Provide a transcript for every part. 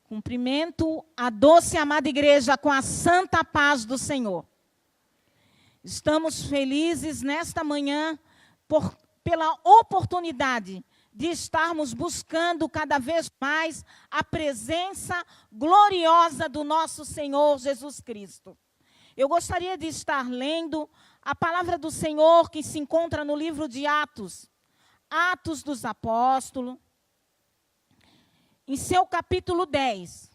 Cumprimento a doce e amada igreja com a santa paz do Senhor. Estamos felizes nesta manhã pela oportunidade de estarmos buscando cada vez mais a presença gloriosa do nosso Senhor Jesus Cristo. Eu gostaria de estar lendo a palavra do Senhor que se encontra no livro de Atos, Atos dos Apóstolos, em seu capítulo 10.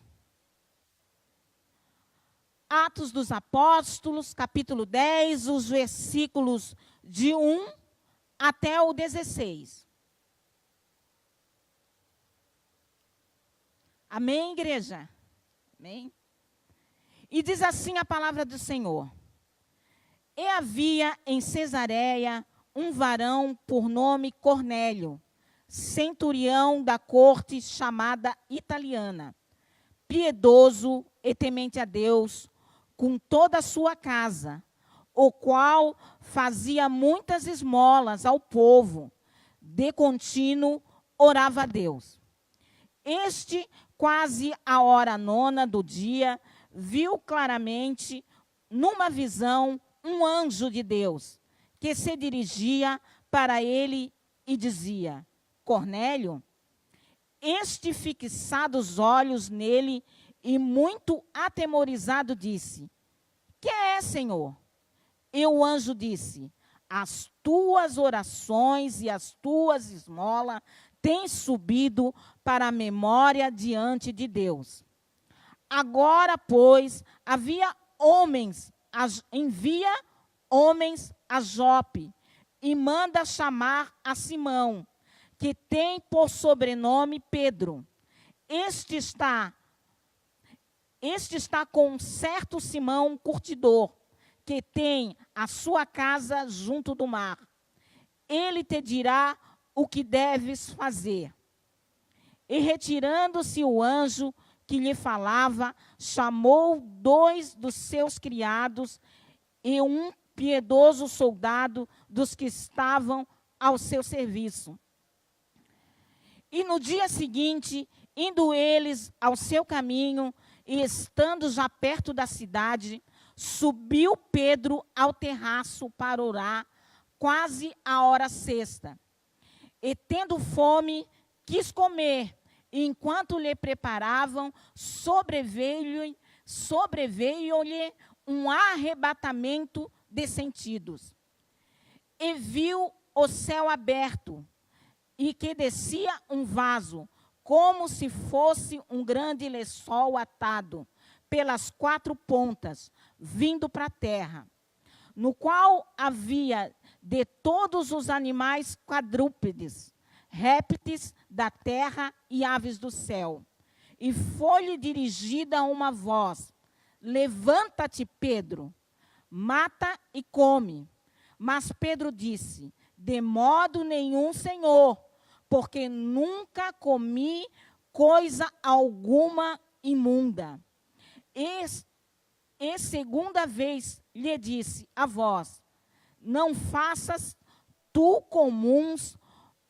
Atos dos Apóstolos, capítulo 10, os versículos de 1 até o 16. Amém, igreja? Amém? E diz assim a palavra do Senhor. E havia em Cesareia um varão por nome Cornélio, centurião da corte chamada italiana, piedoso e temente a Deus, com toda a sua casa, o qual fazia muitas esmolas ao povo, de contínuo orava a Deus. Este, quase à hora 9 do dia, viu claramente, numa visão, um anjo de Deus, que se dirigia para ele e dizia: Cornélio. Este, fixado os olhos nele e muito atemorizado, disse: Que é, Senhor? E o anjo disse: As tuas orações e as tuas esmolas têm subido para a memória diante de Deus. Agora, pois, envia homens a Jope e manda chamar a Simão, que tem por sobrenome Pedro. Este está com um certo Simão curtidor, que tem a sua casa junto do mar. Ele te dirá o que deves fazer. E retirando-se o anjo que lhe falava, chamou 2 dos seus criados e um piedoso soldado dos que estavam ao seu serviço. E no dia seguinte, indo eles ao seu caminho, e estando já perto da cidade, subiu Pedro ao terraço para orar, quase à hora 6. E tendo fome, quis comer, e enquanto lhe preparavam, sobreveio-lhe um arrebatamento de sentidos. E viu o céu aberto, e que descia um vaso, como se fosse um grande lençol atado pelas 4 pontas, vindo para a terra, no qual havia de todos os animais quadrúpedes, répteis da terra e aves do céu. E foi-lhe dirigida uma voz: Levanta-te, Pedro, mata e come. Mas Pedro disse: De modo nenhum, Senhor, porque nunca comi coisa alguma imunda. E segunda vez lhe disse a voz: Não faças tu comuns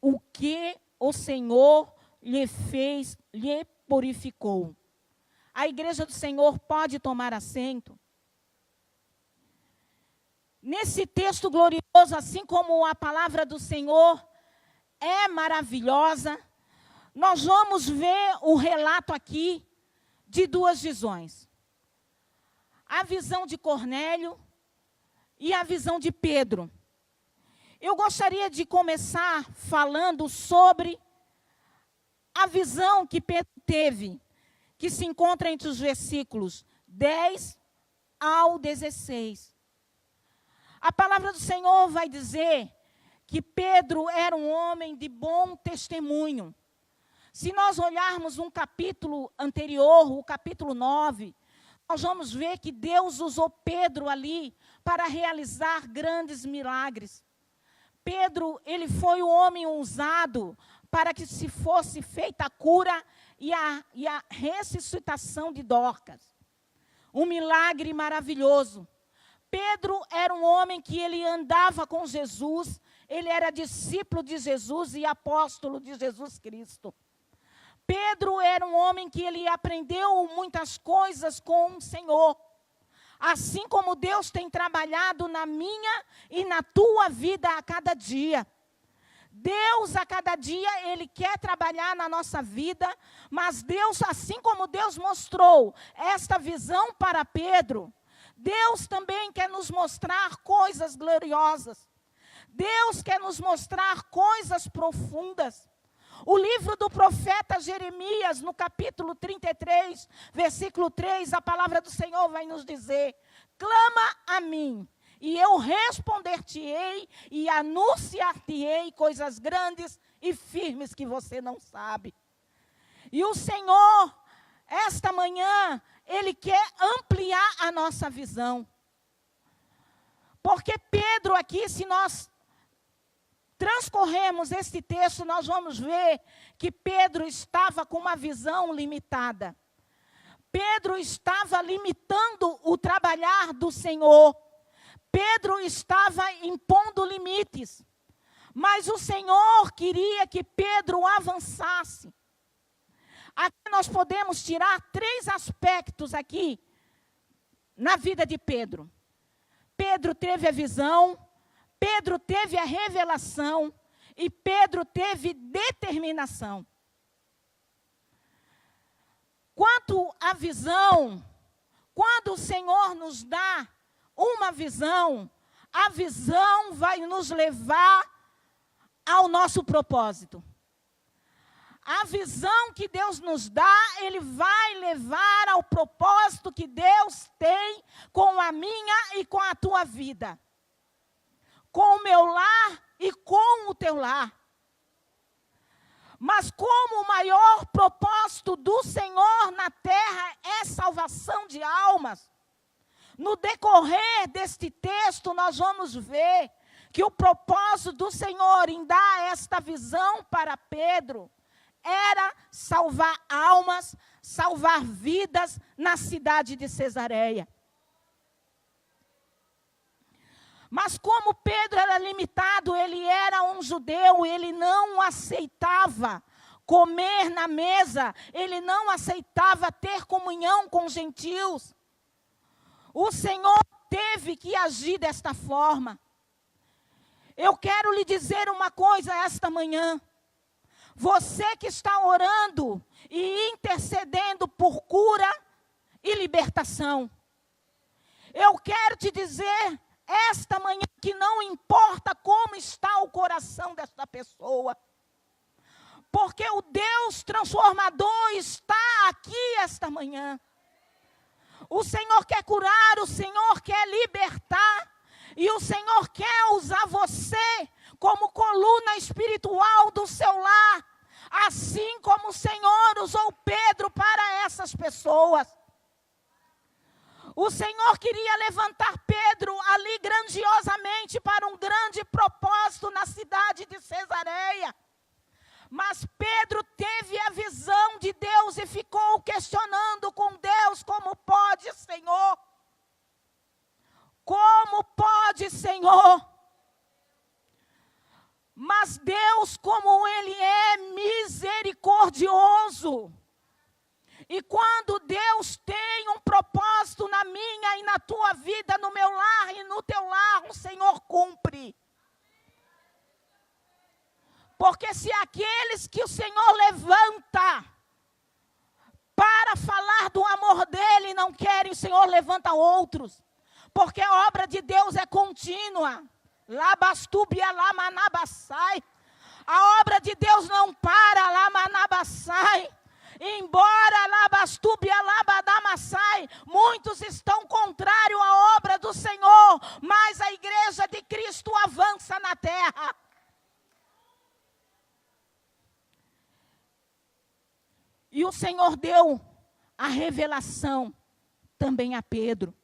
o que o Senhor lhe fez, lhe purificou. A igreja do Senhor pode tomar assento. Nesse texto glorioso, assim como a palavra do Senhor é maravilhosa, nós vamos ver o relato aqui de 2 visões. A visão de Cornélio e a visão de Pedro. Eu gostaria de começar falando sobre a visão que Pedro teve, que se encontra entre os versículos 10 ao 16. A palavra do Senhor vai dizer que Pedro era um homem de bom testemunho. Se nós olharmos um capítulo anterior, o capítulo 9, nós vamos ver que Deus usou Pedro ali para realizar grandes milagres. Pedro, ele foi o homem usado para que se fosse feita a cura e a ressuscitação de Dorcas. Um milagre maravilhoso. Pedro era um homem que ele andava com Jesus, ele era discípulo de Jesus e apóstolo de Jesus Cristo. Pedro era um homem que ele aprendeu muitas coisas com o Senhor. Assim como Deus tem trabalhado na minha e na tua vida a cada dia. Deus a cada dia, Ele quer trabalhar na nossa vida, mas Deus, assim como Deus mostrou esta visão para Pedro, Deus também quer nos mostrar coisas gloriosas. Deus quer nos mostrar coisas profundas. O livro do profeta Jeremias, no capítulo 33, versículo 3, a palavra do Senhor vai nos dizer: clama a mim, e eu responder-te-ei e anunciar-te-ei coisas grandes e firmes que você não sabe. E o Senhor, esta manhã, Ele quer ampliar a nossa visão. Porque Pedro aqui, se nós transcorremos este texto, nós vamos ver que Pedro estava com uma visão limitada. Pedro estava limitando o trabalhar do Senhor. Pedro estava impondo limites. Mas o Senhor queria que Pedro avançasse. Aqui nós podemos tirar 3 aspectos aqui na vida de Pedro. Pedro teve a visão, Pedro teve a revelação e Pedro teve determinação. Quanto à visão, quando o Senhor nos dá uma visão, a visão vai nos levar ao nosso propósito. A visão que Deus nos dá, Ele vai levar ao propósito que Deus tem com a minha e com a tua vida. Com o meu lar e com o teu lar. Mas como o maior propósito do Senhor na terra é salvação de almas, no decorrer deste texto nós vamos ver que o propósito do Senhor em dar esta visão para Pedro era salvar almas, salvar vidas na cidade de Cesareia. Mas como Pedro era limitado, ele era um judeu, ele não aceitava comer na mesa, ele não aceitava ter comunhão com gentios. O Senhor teve que agir desta forma. Eu quero lhe dizer uma coisa esta manhã. Você que está orando e intercedendo por cura e libertação. Eu quero te dizer esta manhã que não importa como está o coração desta pessoa. Porque o Deus transformador está aqui esta manhã. O Senhor quer curar, o Senhor quer libertar. E o Senhor quer usar você como coluna espiritual do seu lar. Assim como o Senhor usou Pedro para essas pessoas. O Senhor queria levantar Pedro ali grandiosamente para um grande propósito na cidade de Cesareia. Mas Pedro teve a visão de Deus e ficou questionando com Deus: como pode, Senhor? Como pode, Senhor? Mas Deus, como Ele é misericordioso. E quando Deus tem um propósito na minha e na tua vida, no meu lar e no teu lar, o Senhor cumpre. Porque se aqueles que o Senhor levanta para falar do amor dele não querem, o Senhor levanta outros. Porque a obra de Deus é contínua. Labastúbia, lamanabassai. A obra de Deus não para, lamanabassai. Embora labastúbia, labadamassai, muitos estão contrários à obra do Senhor, mas a igreja de Cristo avança na terra. E o Senhor deu a revelação também a Pedro.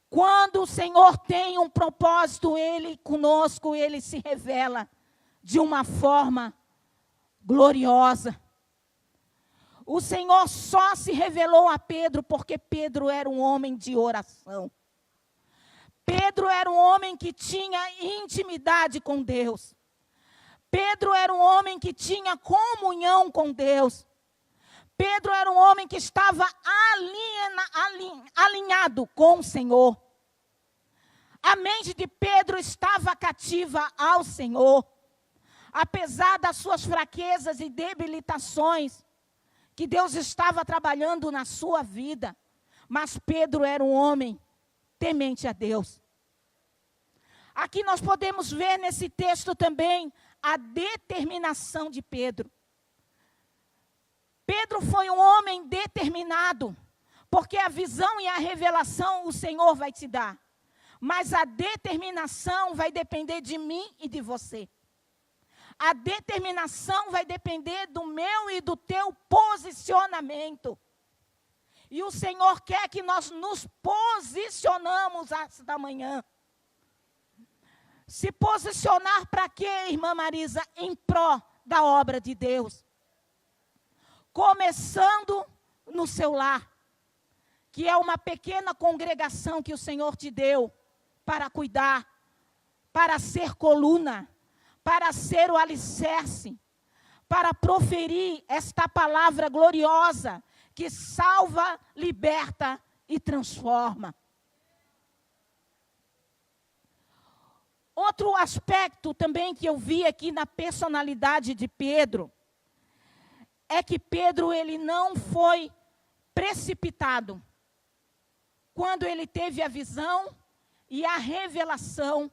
Quando o Senhor tem um propósito, Ele conosco, Ele se revela de uma forma gloriosa. O Senhor só se revelou a Pedro porque Pedro era um homem de oração. Pedro era um homem que tinha intimidade com Deus. Pedro era um homem que tinha comunhão com Deus. Pedro era um homem que estava alinhado com o Senhor. A mente de Pedro estava cativa ao Senhor. Apesar das suas fraquezas e debilitações, que Deus estava trabalhando na sua vida. Mas Pedro era um homem temente a Deus. Aqui nós podemos ver nesse texto também a determinação de Pedro. Pedro foi um homem determinado, porque a visão e a revelação o Senhor vai te dar. Mas a determinação vai depender de mim e de você. A determinação vai depender do meu e do teu posicionamento. E o Senhor quer que nós nos posicionamos esta manhã. Se posicionar para quê, irmã Marisa? Em pró da obra de Deus. Começando no seu lar, que é uma pequena congregação que o Senhor te deu para cuidar, para ser coluna, para ser o alicerce, para proferir esta palavra gloriosa que salva, liberta e transforma. Outro aspecto também que eu vi aqui na personalidade de Pedro, é que Pedro ele não foi precipitado. Quando ele teve a visão e a revelação,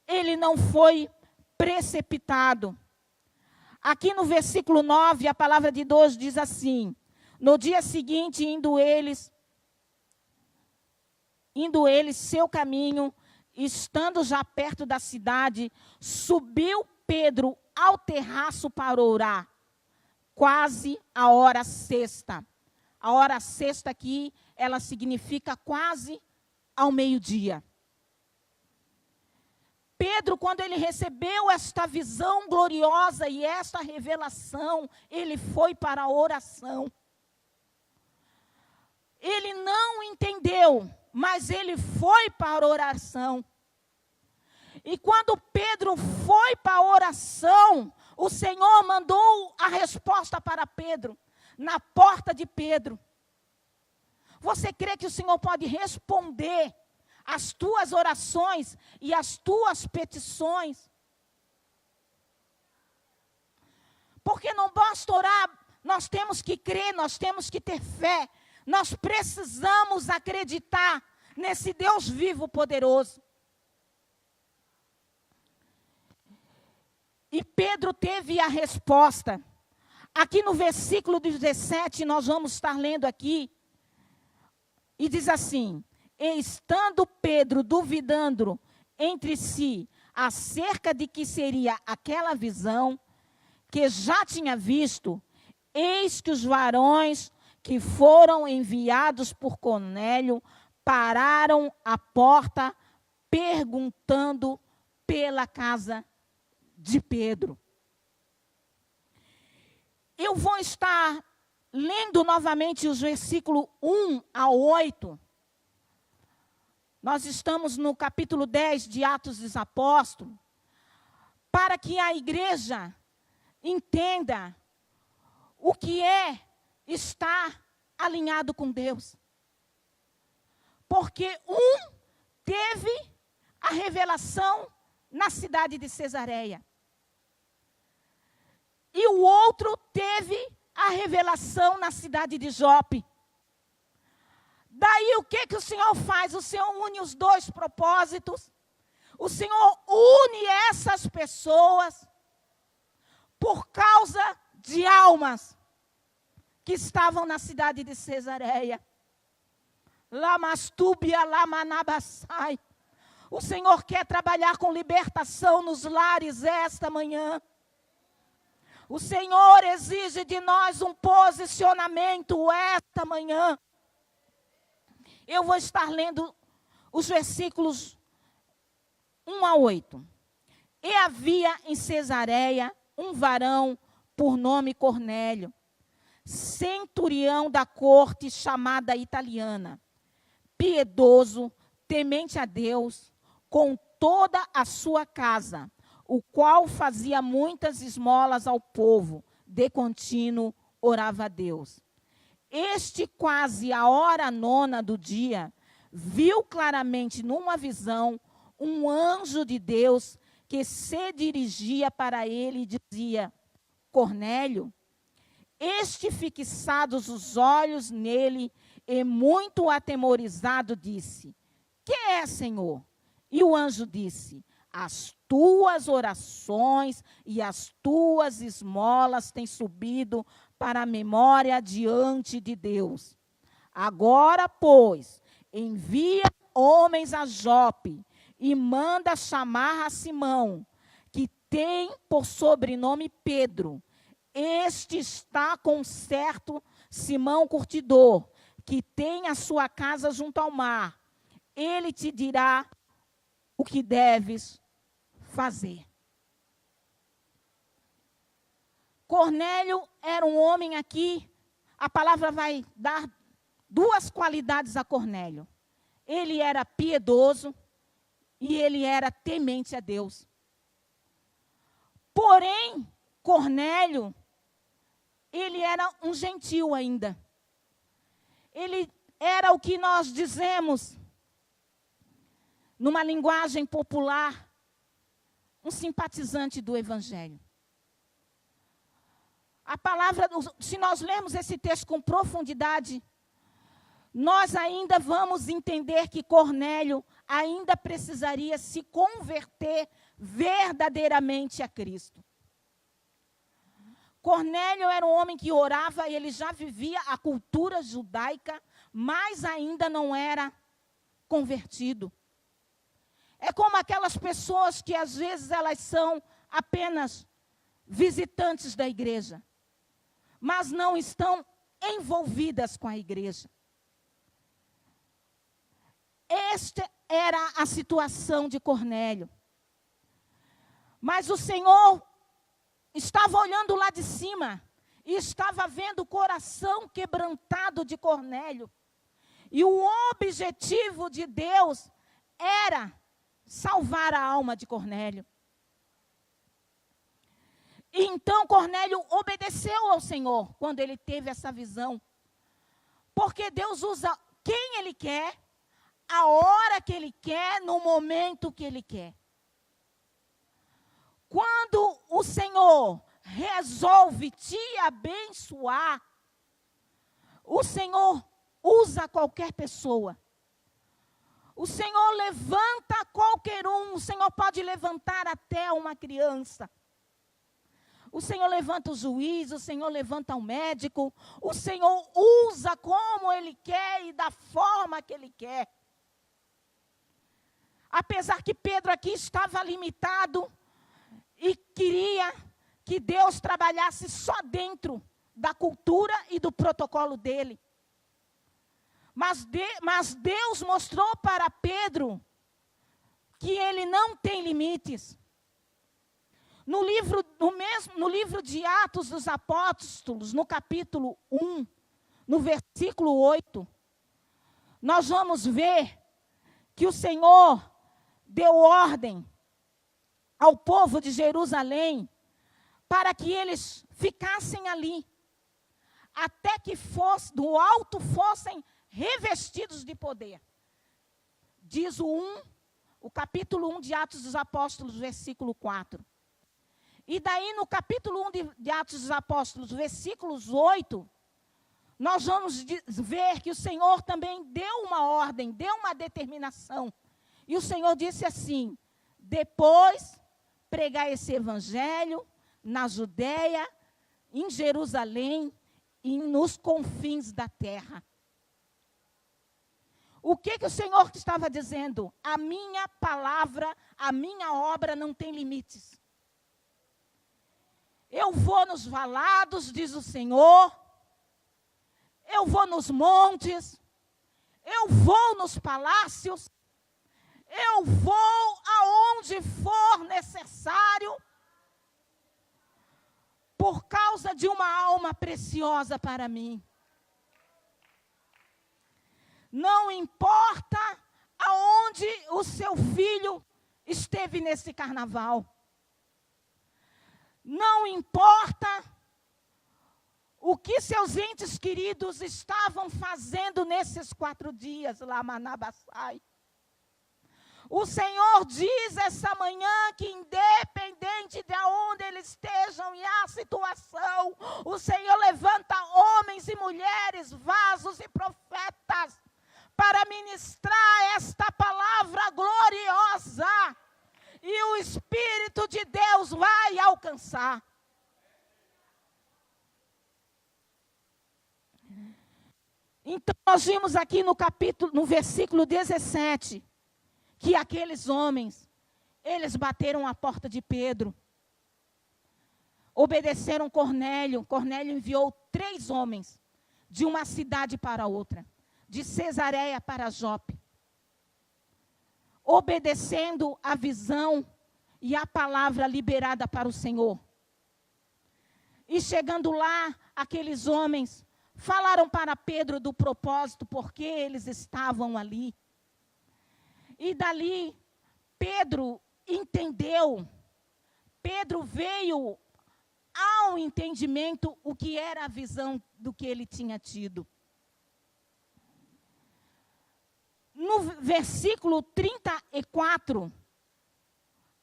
ele não foi precipitado. Aqui no versículo 9, a palavra de Deus diz assim: no dia seguinte, indo eles seu caminho, estando já perto da cidade, subiu Pedro ao terraço para orar, quase a hora sexta. A hora sexta aqui, ela significa quase ao meio-dia. Pedro, quando ele recebeu esta visão gloriosa e esta revelação, ele foi para a oração. Ele não entendeu, mas ele foi para a oração. E quando Pedro foi para a oração, o Senhor mandou a resposta para Pedro, na porta de Pedro. Você crê que o Senhor pode responder as tuas orações e as tuas petições? Porque não basta orar, nós temos que crer, nós temos que ter fé. Nós precisamos acreditar nesse Deus vivo, poderoso. E Pedro teve a resposta. Aqui no versículo 17, nós vamos estar lendo aqui. E diz assim: e estando Pedro duvidando entre si acerca de que seria aquela visão que já tinha visto, eis que os varões que foram enviados por Cornélio pararam à porta, perguntando pela casa de Pedro. Eu vou estar lendo novamente os versículos 1 a 8. Nós estamos no capítulo 10 de Atos dos Apóstolos, para que a igreja entenda o que é estar alinhado com Deus. Porque um teve a revelação na cidade de Cesareia. E o outro teve a revelação na cidade de Jope. Daí o que o Senhor faz? O Senhor une os dois propósitos. O Senhor une essas pessoas por causa de almas que estavam na cidade de Cesareia. Lamastúbia, Lamanabassai. O Senhor quer trabalhar com libertação nos lares esta manhã. O Senhor exige de nós um posicionamento esta manhã. Eu vou estar lendo os versículos 1 a 8. E havia em Cesareia um varão por nome Cornélio, centurião da corte chamada italiana, piedoso, temente a Deus, com toda a sua casa, o qual fazia muitas esmolas ao povo, de contínuo orava a Deus. Este, quase a hora 9 do dia, viu claramente numa visão um anjo de Deus que se dirigia para ele e dizia: Cornélio. Este, fixados os olhos nele e muito atemorizado, disse: Que é, Senhor? E o anjo disse: As tuas orações e as tuas esmolas têm subido para a memória diante de Deus. Agora, pois, envia homens a Jope e manda chamar a Simão, que tem por sobrenome Pedro. Este está com certo Simão curtidor, que tem a sua casa junto ao mar. Ele te dirá o que deves fazer. Cornélio era um homem aqui, a palavra vai dar 2 qualidades a Cornélio. Ele era piedoso e ele era temente a Deus. Porém, Cornélio, ele era um gentil ainda. Ele era o que nós dizemos, numa linguagem popular, um simpatizante do Evangelho. A palavra, se nós lermos esse texto com profundidade, nós ainda vamos entender que Cornélio ainda precisaria se converter verdadeiramente a Cristo. Cornélio era um homem que orava e ele já vivia a cultura judaica, mas ainda não era convertido. É como aquelas pessoas que às vezes elas são apenas visitantes da igreja, mas não estão envolvidas com a igreja. Esta era a situação de Cornélio. Mas o Senhor estava olhando lá de cima e estava vendo o coração quebrantado de Cornélio. E o objetivo de Deus era salvar a alma de Cornélio. E então Cornélio obedeceu ao Senhor quando ele teve essa visão. Porque Deus usa quem Ele quer, a hora que Ele quer, no momento que Ele quer. Quando o Senhor resolve te abençoar, o Senhor usa qualquer pessoa. O Senhor levanta qualquer um. O Senhor pode levantar até uma criança. O Senhor levanta o juiz, o Senhor levanta o médico. O Senhor usa como Ele quer e da forma que Ele quer. Apesar que Pedro aqui estava limitado e queria que Deus trabalhasse só dentro da cultura e do protocolo dele. Mas Deus mostrou para Pedro que ele não tem limites. No livro de Atos dos Apóstolos, no capítulo 1, no versículo 8, nós vamos ver que o Senhor deu ordem ao povo de Jerusalém para que eles ficassem ali, até que do alto fossem revestidos de poder. Diz o capítulo 1 de Atos dos Apóstolos, versículo 4. E daí no capítulo 1 de Atos dos Apóstolos, versículos 8, nós vamos ver que o Senhor também deu uma ordem, deu uma determinação. E o Senhor disse assim: depois pregar esse evangelho na Judeia, em Jerusalém e nos confins da terra. O que o Senhor estava dizendo? A minha palavra, a minha obra não tem limites. Eu vou nos valados, diz o Senhor. Eu vou nos montes. Eu vou nos palácios. Eu vou aonde for necessário. Por causa de uma alma preciosa para mim. Não importa aonde o seu filho esteve nesse carnaval. Não importa o que seus entes queridos estavam fazendo nesses 4 dias lá em Manabassai. O Senhor diz essa manhã que independente de onde eles estejam e a situação, o Senhor levanta homens e mulheres, vasos e profetas para ministrar esta palavra gloriosa. E o Espírito de Deus vai alcançar. Então, nós vimos aqui no versículo 17, que aqueles homens, eles bateram a porta de Pedro. Obedeceram Cornélio. Cornélio enviou 3 homens de uma cidade para outra, de Cesareia para Jope, obedecendo a visão e a palavra liberada para o Senhor. E chegando lá, aqueles homens falaram para Pedro do propósito, porque eles estavam ali. E dali, Pedro entendeu, Pedro veio ao entendimento o que era a visão do que ele tinha tido. No versículo 34,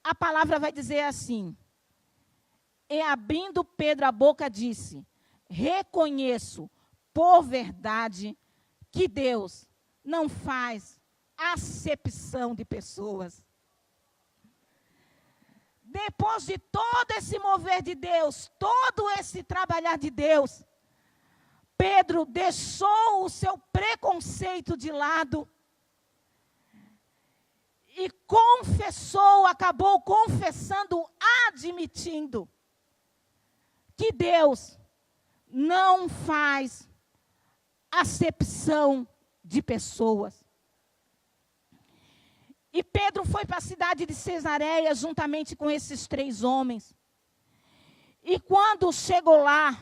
a palavra vai dizer assim: e abrindo Pedro a boca, disse: reconheço por verdade que Deus não faz acepção de pessoas. Depois de todo esse mover de Deus, todo esse trabalhar de Deus, Pedro deixou o seu preconceito de lado e confessou, acabou confessando, admitindo que Deus não faz acepção de pessoas. E Pedro foi para a cidade de Cesareia juntamente com esses 3 homens. E quando chegou lá,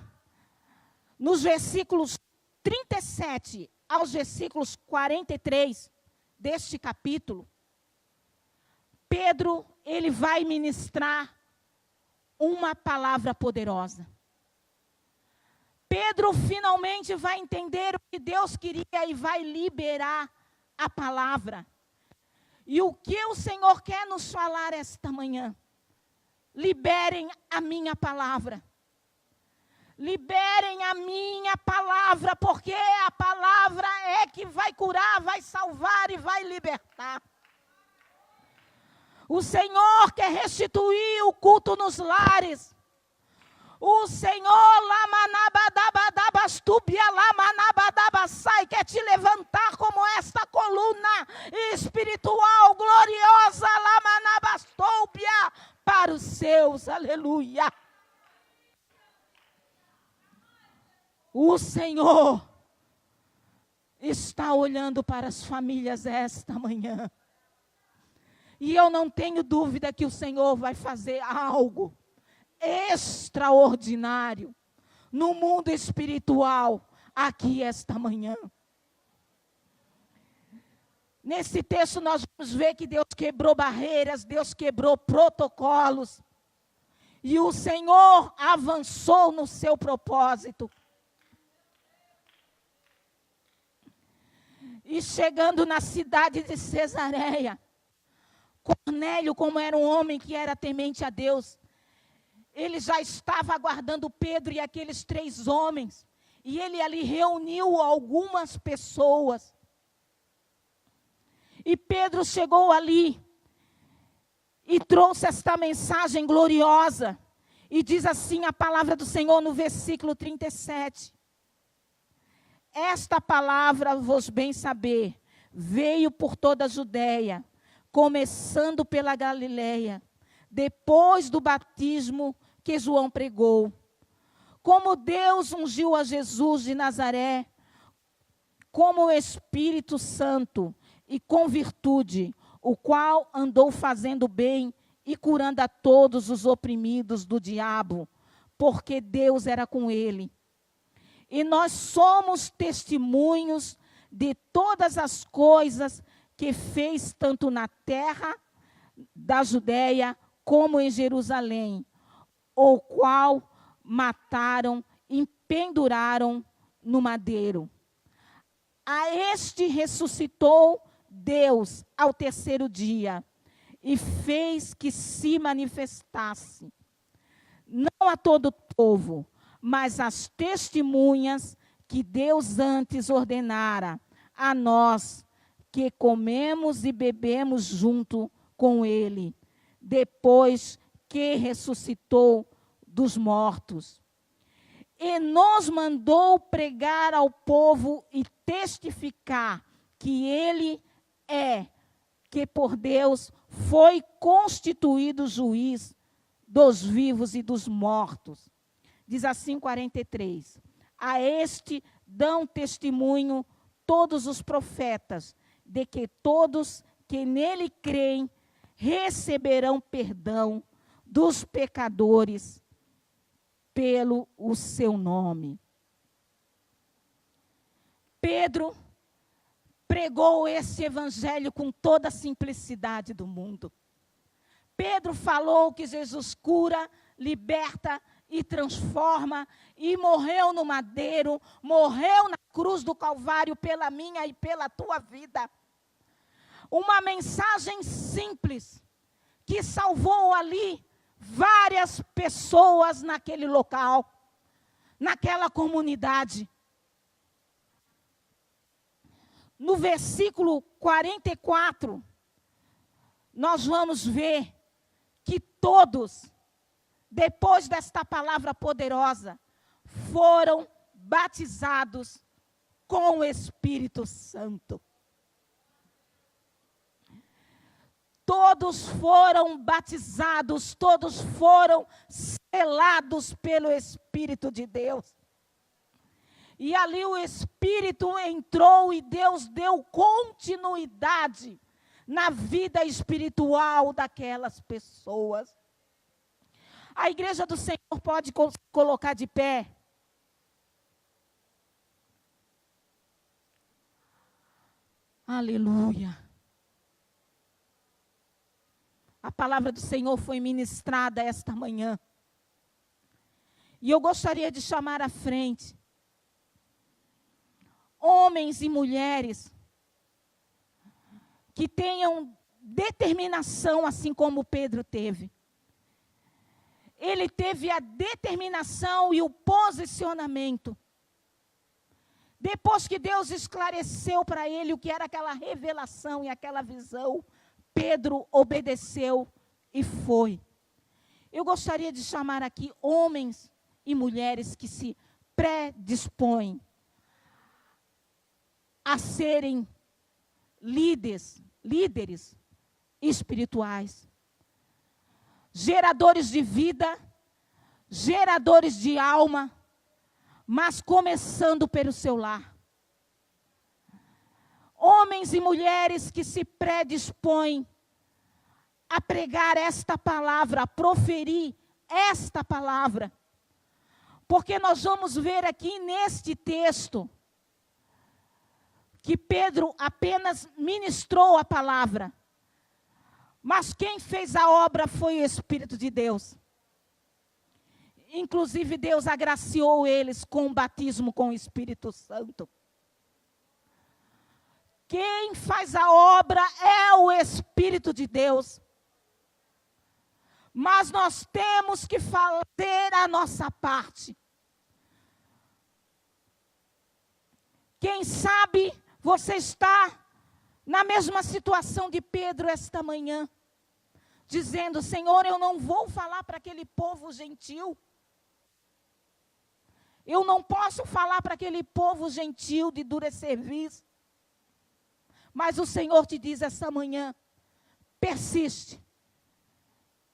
nos versículos 37 aos versículos 43 deste capítulo, Pedro, ele vai ministrar uma palavra poderosa. Pedro finalmente vai entender o que Deus queria e vai liberar a palavra. E o que o Senhor quer nos falar esta manhã? Liberem a minha palavra. Liberem a minha palavra, porque a palavra é que vai curar, vai salvar e vai libertar. O Senhor quer restituir o culto nos lares. O Senhor, quer te levantar como esta coluna espiritual gloriosa, para os seus, aleluia. O Senhor está olhando para as famílias esta manhã. E eu não tenho dúvida que o Senhor vai fazer algo extraordinário no mundo espiritual aqui esta manhã. Nesse texto nós vamos ver que Deus quebrou barreiras, Deus quebrou protocolos. E o Senhor avançou no seu propósito. E chegando na cidade de Cesareia, Cornélio, como era um homem que era temente a Deus, ele já estava aguardando Pedro e aqueles 3 homens. E ele ali reuniu algumas pessoas. E Pedro chegou ali e trouxe esta mensagem gloriosa. E diz assim a palavra do Senhor no versículo 37. Esta palavra, vos bem saber, veio por toda a Judeia, começando pela Galileia, depois do batismo que João pregou. Como Deus ungiu a Jesus de Nazaré, como o Espírito Santo e com virtude, o qual andou fazendo bem e curando a todos os oprimidos do diabo, porque Deus era com ele. E nós somos testemunhos de todas as coisas que fez tanto na terra da Judeia como em Jerusalém, o qual mataram e penduraram no madeiro. A este ressuscitou Deus ao terceiro dia e fez que se manifestasse, não a todo o povo, mas às testemunhas que Deus antes ordenara a nós, que comemos e bebemos junto com ele, depois que ressuscitou dos mortos. E nos mandou pregar ao povo e testificar que ele que por Deus foi constituído juiz dos vivos e dos mortos. Diz assim 43. A este dão testemunho todos os profetas, de que todos que nele creem receberão perdão dos pecadores pelo o seu nome. Pedro pregou esse evangelho com toda a simplicidade do mundo. Pedro falou que Jesus cura, liberta e transforma, e morreu no madeiro, morreu na cruz do Calvário pela minha e pela tua vida. Uma mensagem simples, que salvou ali várias pessoas naquele local, naquela comunidade. No versículo 44, nós vamos ver que todos, depois desta palavra poderosa, foram batizados com o Espírito Santo. Todos foram batizados, todos foram selados pelo Espírito de Deus. E ali o Espírito entrou e Deus deu continuidade na vida espiritual daquelas pessoas. A igreja do Senhor pode colocar de pé. Aleluia. A palavra do Senhor foi ministrada esta manhã. E eu gostaria de chamar à frente homens e mulheres que tenham determinação, assim como Pedro teve. Ele teve a determinação e o posicionamento. Depois que Deus esclareceu para ele o que era aquela revelação e aquela visão, Pedro obedeceu e foi. Eu gostaria de chamar aqui homens e mulheres que se predispõem a serem líderes espirituais, geradores de vida, geradores de alma, mas começando pelo seu lar. Homens e mulheres que se predispõem a pregar esta palavra, a proferir esta palavra. Porque nós vamos ver aqui neste texto que Pedro apenas ministrou a palavra, mas quem fez a obra foi o Espírito de Deus. Inclusive Deus agraciou eles com o batismo com o Espírito Santo. Quem faz a obra é o Espírito de Deus. Mas nós temos que fazer a nossa parte. Quem sabe você está na mesma situação de Pedro esta manhã, dizendo: Senhor, eu não vou falar para aquele povo gentil. Eu não posso falar para aquele povo gentil de dura serviço. Mas o Senhor te diz essa manhã: persiste,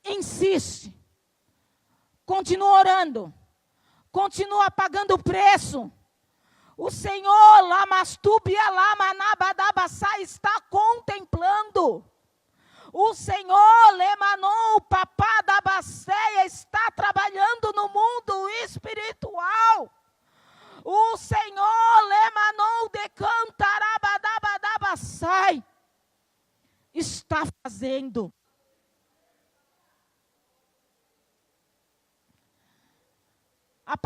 insiste, continua orando, continua pagando o preço. O Senhor, Lamastubia, Lamanabadabassá, está contemplando. O Senhor, Lemanou, Papá da Baceia, está trabalhando no mundo espiritual. O Senhor, Lemanou, Decantarabadabassai, está fazendo.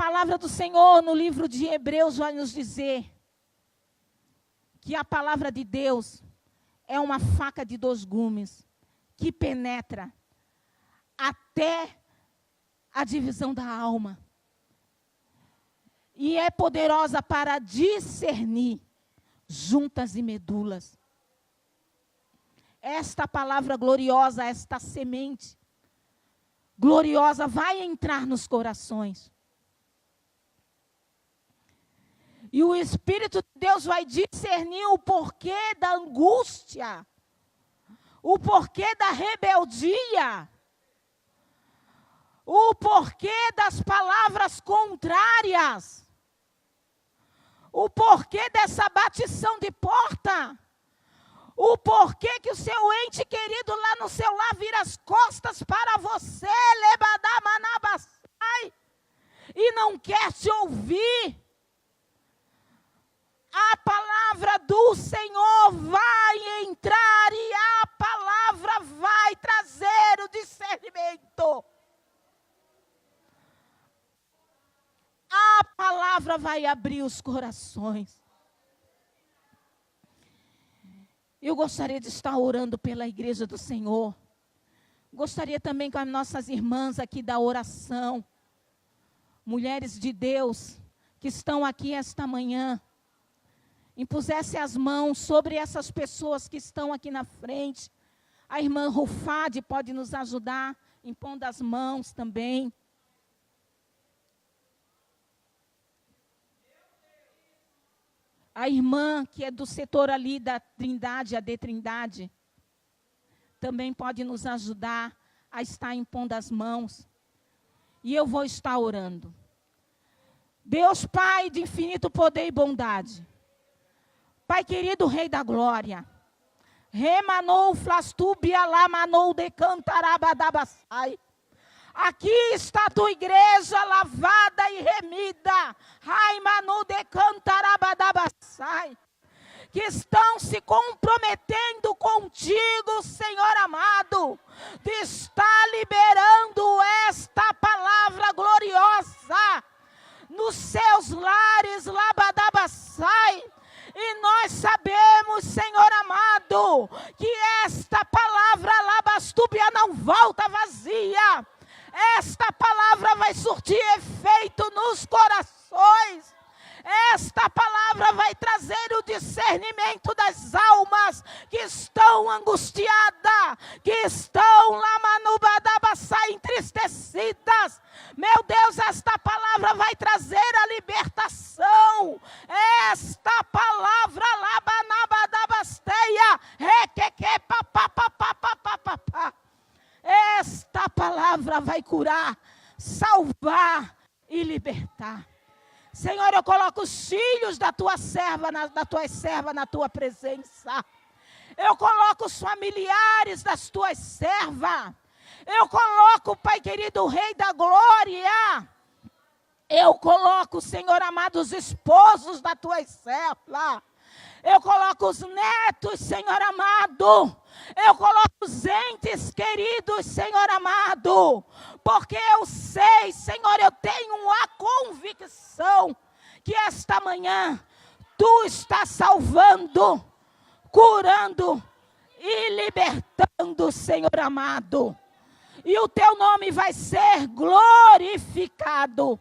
palavra do Senhor no livro de Hebreus vai nos dizer que a palavra de Deus é uma faca de 2 gumes que penetra até a divisão da alma. E é poderosa para discernir juntas e medulas. Esta palavra gloriosa, esta semente gloriosa vai entrar nos corações. E o Espírito de Deus vai discernir o porquê da angústia, o porquê da rebeldia, o porquê das palavras contrárias, o porquê dessa batição de porta, o porquê que o seu ente querido lá no seu lar vira as costas para você, lebadamanabassai, e não quer te ouvir. A palavra do Senhor vai entrar e a palavra vai trazer o discernimento. A palavra vai abrir os corações. Eu gostaria de estar orando pela igreja do Senhor. Gostaria também com as nossas irmãs aqui da oração, mulheres de Deus, que estão aqui esta manhã, impusesse as mãos sobre essas pessoas que estão aqui na frente. A irmã Rufade pode nos ajudar, impondo as mãos também. A irmã que é do setor ali da Trindade, a de Trindade, também pode nos ajudar a estar impondo as mãos. E eu vou estar orando. Deus Pai de infinito poder e bondade, Pai querido, Rei da Glória, Remanou flastúbia lamanou decantarabadabassai. Aqui está a tua igreja lavada e remida, Raimanou decantarabadabassai, que estão se comprometendo contigo, Senhor amado, de estar liberando esta palavra gloriosa nos seus lares, labadabassai. E nós sabemos, Senhor amado, que esta palavra labastúbia não volta vazia. Esta palavra vai surtir efeito nos corações. Esta palavra vai trazer o discernimento das almas que estão angustiadas, que estão lá manubadabassai, entristecidas. Meu Deus, esta palavra vai trazer a libertação. Esta palavra labanabadabasteia, requeque papapapapapapá. Esta palavra vai curar, salvar e libertar. Senhor, eu coloco os filhos da tua serva, da tua serva na tua presença. Eu coloco os familiares das tuas servas. Eu coloco, Pai querido, o Rei da Glória. Eu coloco, Senhor amado, os esposos da tua serva. Eu coloco os netos, Senhor amado. Eu coloco os entes queridos, Senhor amado. Porque eu sei, Senhor, eu tenho a convicção que esta manhã tu estás salvando, curando e libertando, Senhor amado. E o teu nome vai ser glorificado.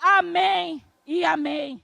Amém e amém.